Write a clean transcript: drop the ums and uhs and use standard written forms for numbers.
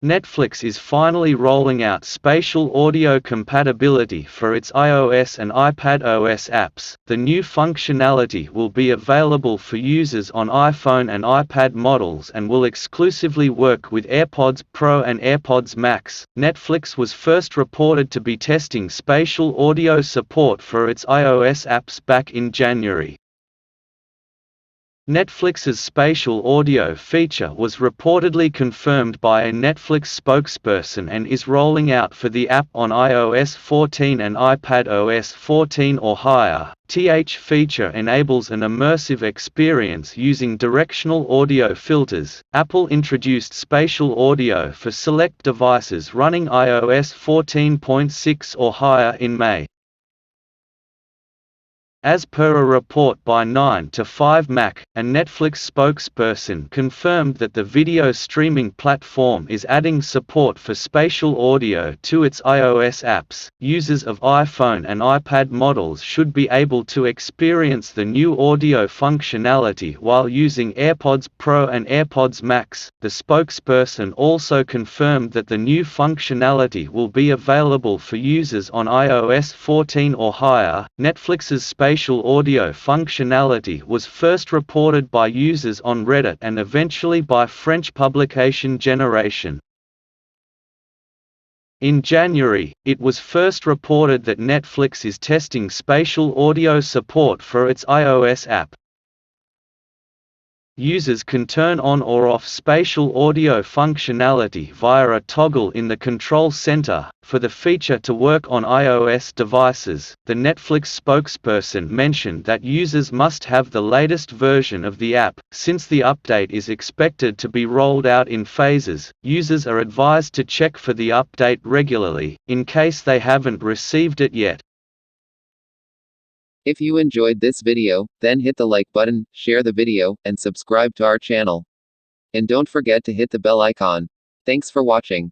Netflix is finally rolling out spatial audio compatibility for its iOS and iPadOS apps. The new functionality will be available for users on iPhone and iPad models and will exclusively work with AirPods Pro and AirPods Max. Netflix was first reported to be testing spatial audio support for its iOS apps back in January. Netflix's spatial audio feature was reportedly confirmed by a Netflix spokesperson and is rolling out for the app on iOS 14 and iPadOS 14 or higher. The feature enables an immersive experience using directional audio filters. Apple introduced spatial audio for select devices running iOS 14.6 or higher in May. As per a report by 9 to 5 Mac, a Netflix spokesperson confirmed that the video streaming platform is adding support for spatial audio to its iOS apps. Users of iPhone and iPad models should be able to experience the new audio functionality while using AirPods Pro and AirPods Max. The spokesperson also confirmed that the new functionality will be available for users on iOS 14 or higher. Netflix's spatial audio functionality was first reported by users on Reddit and eventually by French publication Generation. In January, it was first reported that Netflix is testing spatial audio support for its iOS app. Users can turn on or off spatial audio functionality via a toggle in the control center. For the feature to work on iOS devices, the Netflix spokesperson mentioned that users must have the latest version of the app. Since the update is expected to be rolled out in phases, users are advised to check for the update regularly, in case they haven't received it yet. If you enjoyed this video, then hit the like button, share the video, and subscribe to our channel. And don't forget to hit the bell icon. Thanks for watching.